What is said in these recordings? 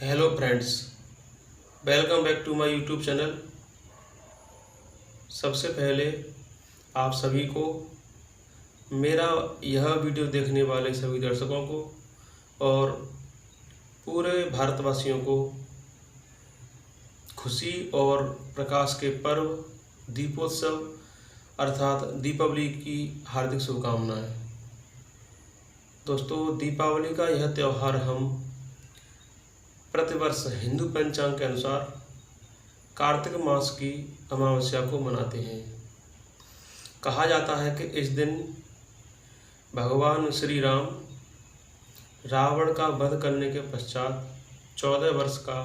Hello friends, welcome back to my YouTube channel. सबसे पहले आप सभी को, मेरा यह वीडियो देखने वाले सभी दर्शकों को और पूरे भारतवासियों को खुशी और प्रकाश के पर्व दीपोत्सव अर्थात दीपावली की हार्दिक शुभकामनाएं। दोस्तों, दीपावली का यह त्यौहार हम प्रतिवर्ष हिंदू पंचांग के अनुसार कार्तिक मास की अमावस्या को मनाते हैं। कहा जाता है कि इस दिन भगवान श्री राम रावण का वध करने के पश्चात 14 वर्ष का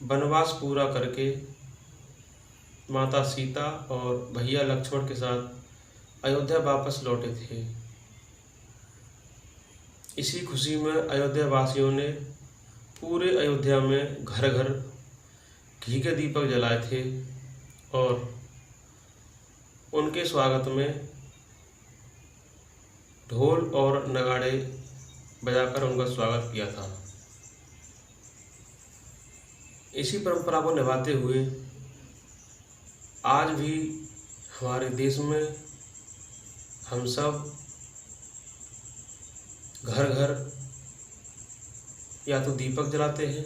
वनवास पूरा करके माता सीता और भैया लक्ष्मण के साथ अयोध्या वापस लौटे थे। इसी खुशी में अयोध्या वासियों ने पूरे अयोध्या में घर घर घी के दीपक जलाए थे और उनके स्वागत में ढोल और नगाड़े बजाकर उनका स्वागत किया था। इसी परंपरा को निभाते हुए आज भी हमारे देश में हम सब घर घर या तो दीपक जलाते हैं,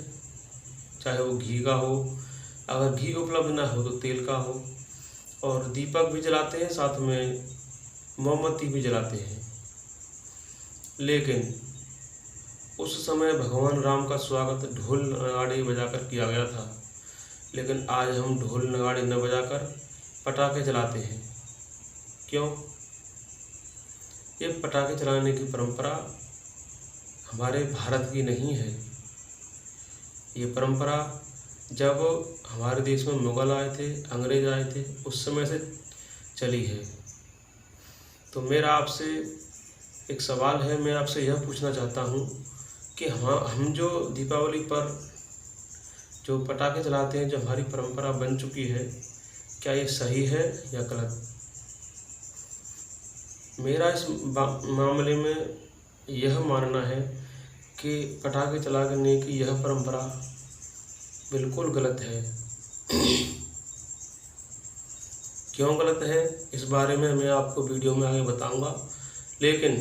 चाहे वो घी का हो, अगर घी उपलब्ध ना हो तो तेल का हो, और दीपक भी जलाते हैं, साथ में मोमबत्ती भी जलाते हैं। लेकिन उस समय भगवान राम का स्वागत ढोल नगाड़े बजाकर किया गया था, लेकिन आज हम ढोल नगाड़े न बजाकर पटाखे जलाते हैं। क्यों? ये पटाखे चलाने की परंपरा हमारे भारत की नहीं है। ये परंपरा जब हमारे देश में मुग़ल आए थे, अंग्रेज आए थे, उस समय से चली है। तो मेरा आपसे एक सवाल है, मैं आपसे यह पूछना चाहता हूँ कि हम जो दीपावली पर जो पटाखे चलाते हैं, जो हमारी परंपरा बन चुकी है, क्या ये सही है या गलत? मेरा इस मामले में यह मानना है कि पटाखे चलाने की यह परंपरा बिल्कुल गलत है। क्यों गलत है, इस बारे में मैं आपको वीडियो में आगे बताऊंगा। लेकिन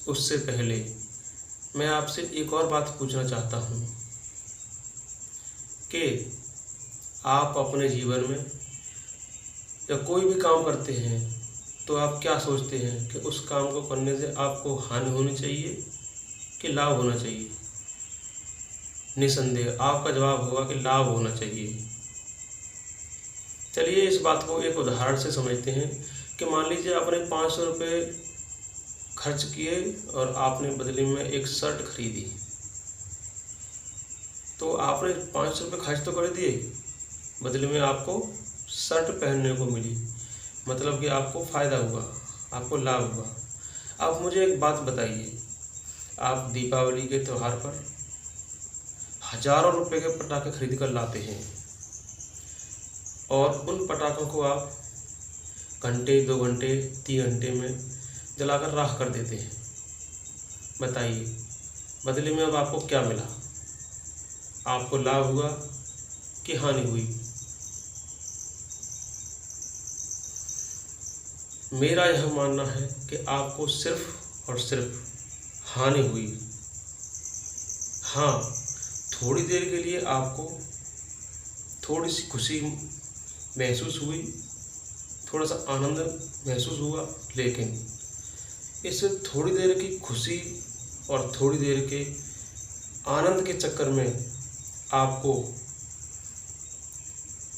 उससे पहले मैं आपसे एक और बात पूछना चाहता हूं कि आप अपने जीवन में या कोई भी काम करते हैं तो आप क्या सोचते हैं कि उस काम को करने से आपको हानि होनी चाहिए कि लाभ होना चाहिए? निसंदेह आपका जवाब होगा कि लाभ होना चाहिए। चलिए इस बात को एक उदाहरण से समझते हैं कि मान लीजिए आपने 500 रुपये खर्च किए और आपने बदले में एक शर्ट खरीदी। तो आपने 500 रुपये खर्च तो कर दिए, बदले में आपको शर्ट पहनने को मिली, मतलब कि आपको फ़ायदा हुआ, आपको लाभ हुआ। आप मुझे एक बात बताइए, आप दीपावली के त्यौहार पर हज़ारों रुपए के पटाखे खरीद कर लाते हैं और उन पटाखों को आप घंटे, 2 घंटे, 3 घंटे में जलाकर राख कर देते हैं। बताइए, बदले में अब आपको क्या मिला? आपको लाभ हुआ कि हानि हुई? मेरा यह मानना है कि आपको सिर्फ और सिर्फ हानि हुई। हाँ, थोड़ी देर के लिए आपको थोड़ी सी खुशी महसूस हुई, थोड़ा सा आनंद महसूस हुआ, लेकिन इस थोड़ी देर की खुशी और थोड़ी देर के आनंद के चक्कर में आपको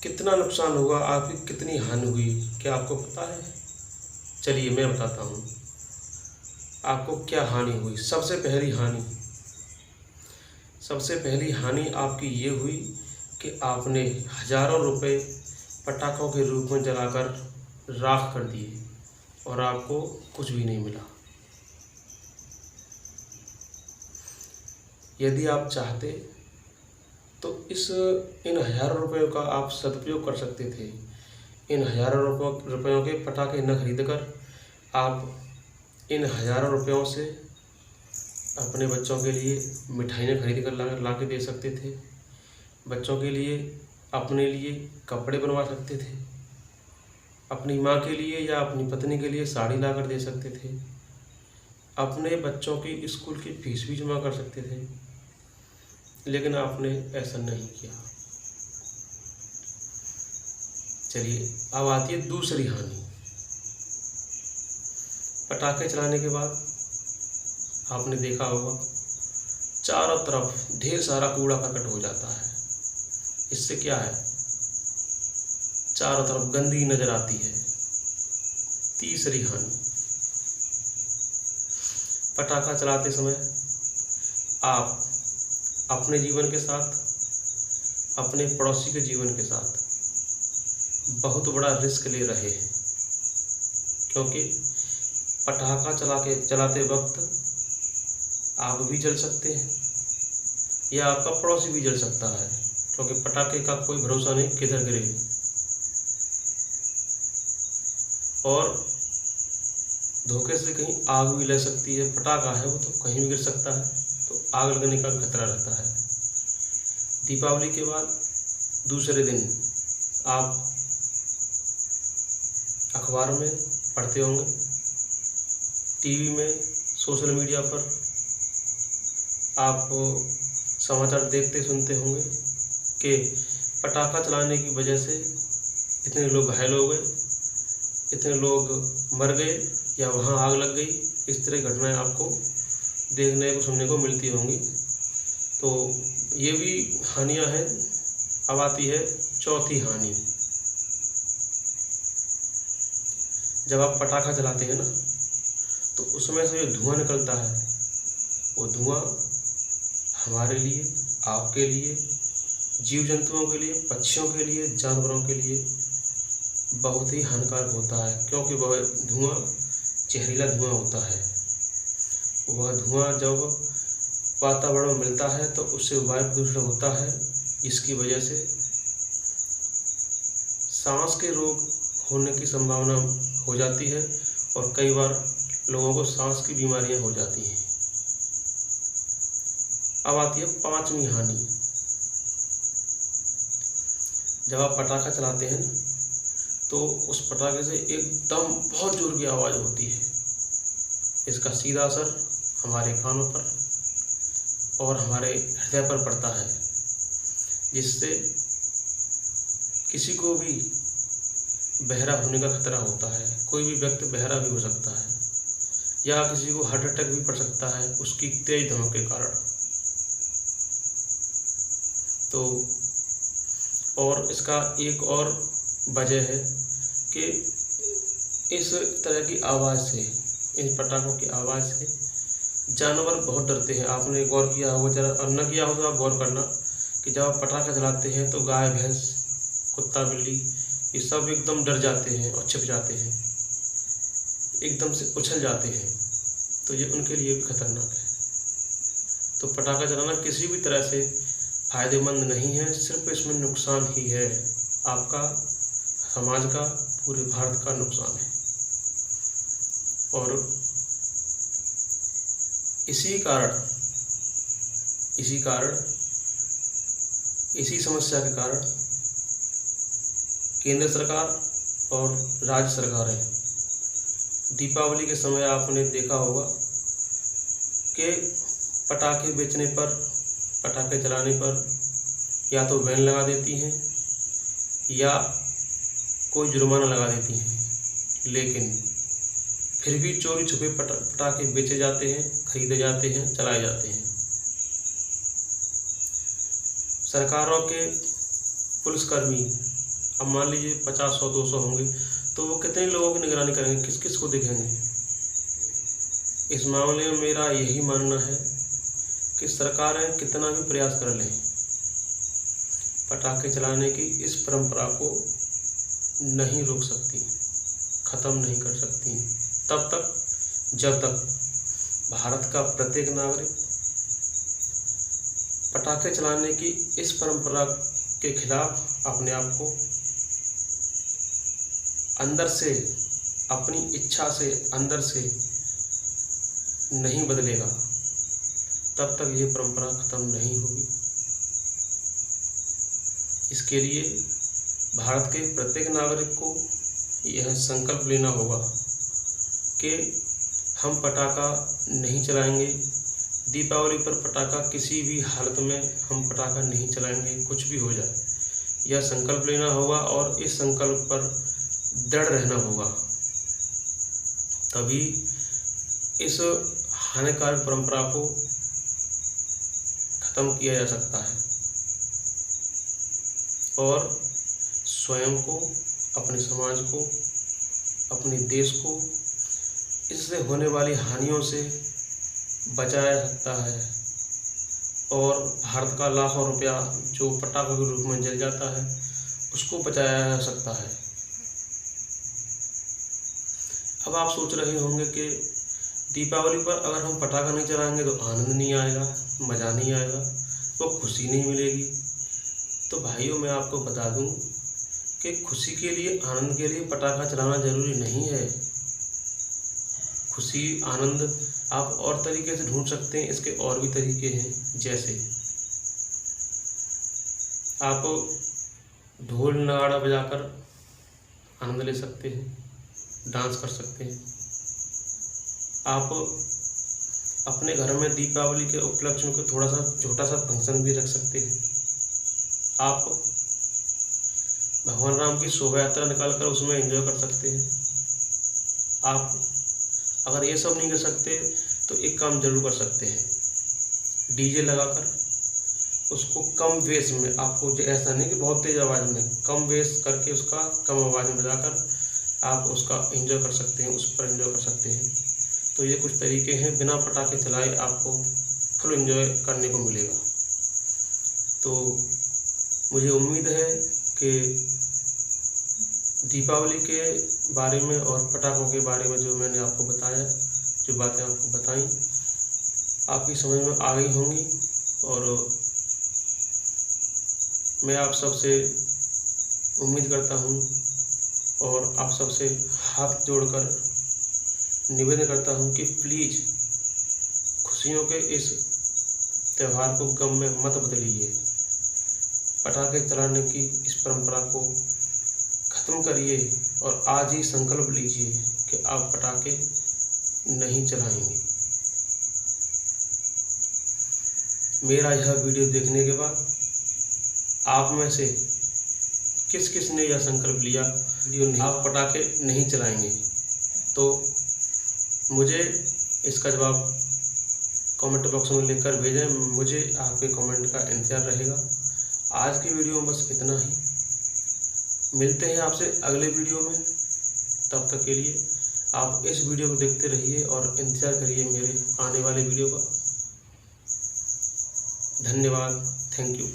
कितना नुकसान हुआ, आपकी कितनी हानि हुई, क्या आपको पता है? चलिए मैं बताता हूँ आपको क्या हानि हुई। सबसे पहली हानि आपकी ये हुई कि आपने हज़ारों रुपए पटाखों के रूप में जलाकर राख कर दिए और आपको कुछ भी नहीं मिला। यदि आप चाहते तो इन हज़ारों रुपयों का आप सदुपयोग कर सकते थे। इन हज़ारों रुपयों के पटाखे न खरीद कर आप इन हज़ारों रुपयों से अपने बच्चों के लिए मिठाइयाँ खरीद कर ला के दे सकते थे। बच्चों के लिए अपने लिए कपड़े बनवा सकते थे। अपनी माँ के लिए या अपनी पत्नी के लिए साड़ी ला कर दे सकते थे। अपने बच्चों की स्कूल की फीस भी जमा कर सकते थे, लेकिन आपने ऐसा नहीं किया। चलिए, अब आती है दूसरी हानि। पटाखे चलाने के बाद आपने देखा होगा चारों तरफ ढेर सारा कूड़ा करकट हो जाता है। इससे क्या है, चारों तरफ गंदगी नजर आती है। तीसरी हानि, पटाखा चलाते समय आप अपने जीवन के साथ, अपने पड़ोसी के जीवन के साथ बहुत बड़ा रिस्क ले रहे हैं, क्योंकि पटाखा चलाते वक्त आग भी जल सकते हैं या आपका पड़ोसी भी जल सकता है, क्योंकि पटाखे का कोई भरोसा नहीं किधर गिरे। और धोखे से कहीं आग भी लग सकती है। पटाखा है वो तो कहीं भी गिर सकता है, तो आग लगने का खतरा रहता है। दीपावली के बाद दूसरे दिन आप अखबार में पढ़ते होंगे, टीवी में, सोशल मीडिया पर आप समाचार देखते सुनते होंगे कि पटाखा चलाने की वजह से इतने लोग घायल हो गए, इतने लोग मर गए या वहाँ आग लग गई। इस तरह घटनाएं आपको देखने को सुनने को मिलती होंगी। तो ये भी हानियां हैं। अब आती है चौथी हानि। जब आप पटाखा जलाते हैं ना, तो उसमें से जो धुआं निकलता है, वो धुआं हमारे लिए, आपके लिए, जीव जंतुओं के लिए, पक्षियों के लिए, जानवरों के लिए बहुत ही हानिकारक होता है, क्योंकि वह धुआं जहरीला धुआं होता है। वह धुआं जब वातावरण में मिलता है तो उससे वायु प्रदूषण होता है, जिसकी वजह से सांस के रोग होने की संभावना हो जाती है और कई बार लोगों को सांस की बीमारियां हो जाती हैं। अब आती है पांचवी हानि। जब आप पटाखा चलाते हैं तो उस पटाखे से एकदम बहुत जोर की आवाज़ होती है। इसका सीधा असर हमारे कानों पर और हमारे हृदय पर पड़ता है, जिससे किसी को भी बहरा होने का खतरा होता है। कोई भी व्यक्ति बहरा भी हो सकता है या किसी को हार्ट अटैक भी पड़ सकता है उसकी तेज धुआं के कारण। तो और इसका एक और वजह है कि इस तरह की आवाज़ से, इन पटाखों की आवाज़ से जानवर बहुत डरते हैं। आपने गौर किया होगा, जरा और न किया हो तो आप गौर करना कि जब आप पटाखा चलाते हैं तो गाय, भैंस, कुत्ता, बिल्ली ये सब एकदम डर जाते हैं और छिप जाते हैं, एकदम से उछल जाते हैं। तो ये उनके लिए भी खतरनाक है। तो पटाखा चलाना किसी भी तरह से फायदेमंद नहीं है, सिर्फ इसमें नुकसान ही है। आपका, समाज का, पूरे भारत का नुकसान है। और इसी समस्या के कारण केंद्र सरकार और राज्य सरकारें दीपावली के समय आपने देखा होगा कि पटाखे बेचने पर, पटाखे चलाने पर या तो बैन लगा देती हैं या कोई जुर्माना लगा देती हैं, लेकिन फिर भी चोरी छुपे पटाखे बेचे जाते हैं, खरीदे जाते हैं, चलाए जाते हैं। सरकारों के पुलिसकर्मी, अब मान लीजिए 50, 100, 200 होंगे, तो वो कितने लोगों की निगरानी करेंगे, किस किस को देखेंगे। इस मामले में मेरा यही मानना है कि सरकारें कितना भी प्रयास कर लें, पटाखे चलाने की इस परंपरा को नहीं रोक सकती, ख़त्म नहीं कर सकती, तब तक जब तक भारत का प्रत्येक नागरिक पटाखे चलाने की इस परंपरा के खिलाफ अपने आप को अंदर से, अपनी इच्छा से अंदर से नहीं बदलेगा, तब तक ये परंपरा खत्म नहीं होगी। इसके लिए भारत के प्रत्येक नागरिक को यह संकल्प लेना होगा कि हम पटाखा नहीं चलाएंगे। दीपावली पर पटाखा किसी भी हालत में हम पटाखा नहीं चलाएंगे, कुछ भी हो जाए। यह संकल्प लेना होगा और इस संकल्प पर दृढ़ रहना होगा, तभी इस हानिकारक परंपरा को खत्म किया जा सकता है और स्वयं को, अपने समाज को, अपने देश को इससे होने वाली हानियों से बचाया जा सकता है और भारत का लाखों रुपया जो पटाखों के रूप में जल जाता है उसको बचाया जा सकता है। अब आप सोच रहे होंगे कि दीपावली पर अगर हम पटाखा नहीं चलाएंगे तो आनंद नहीं आएगा, मज़ा नहीं आएगा, वो खुशी नहीं मिलेगी। तो भाइयों, मैं आपको बता दूं कि खुशी के लिए, आनंद के लिए पटाखा चलाना ज़रूरी नहीं है। खुशी, आनंद आप और तरीके से ढूंढ सकते हैं। इसके और भी तरीके हैं, जैसे आप ढोल नगाड़ा बजाकर आनंद ले सकते हैं, डांस कर सकते हैं। आप अपने घर में दीपावली के उपलक्ष्य में थोड़ा सा छोटा सा फंक्शन भी रख सकते हैं। आप भगवान राम की शोभा यात्रा निकाल कर उसमें एंजॉय कर सकते हैं। आप अगर ये सब नहीं कर सकते तो एक काम जरूर कर सकते हैं, डीजे लगाकर उसको कम बेस में, आपको ऐसा नहीं कि बहुत तेज़ आवाज़ में, कम बेस करके उसका कम आवाज़ में बजाकर आप उसका एंजॉय कर सकते हैं, उस पर एंजॉय कर सकते हैं। तो ये कुछ तरीके हैं, बिना पटाखे चलाए आपको फुल एंजॉय करने को मिलेगा। तो मुझे उम्मीद है कि दीपावली के बारे में और पटाखों के बारे में जो मैंने आपको बताया, जो बातें आपको बताई, आपकी समझ में आ गई होंगी। और मैं आप सबसे उम्मीद करता हूँ और आप सबसे हाथ जोड़कर निवेदन करता हूँ कि प्लीज़ खुशियों के इस त्यौहार को गम में मत बदलिए। पटाखे चलाने की इस परंपरा को ख़त्म करिए और आज ही संकल्प लीजिए कि आप पटाखे नहीं चलाएंगे। मेरा यह वीडियो देखने के बाद आप में से किस किस ने यह संकल्प लिया वीडियो नहीं, आप पटाखे नहीं चलाएंगे, तो मुझे इसका जवाब कमेंट बॉक्स में लिखकर भेजें। मुझे आपके कमेंट का इंतजार रहेगा। आज की वीडियो में बस इतना ही। मिलते हैं आपसे अगले वीडियो में। तब तक के लिए आप इस वीडियो को देखते रहिए और इंतजार करिए मेरे आने वाले वीडियो का। धन्यवाद। Thank you.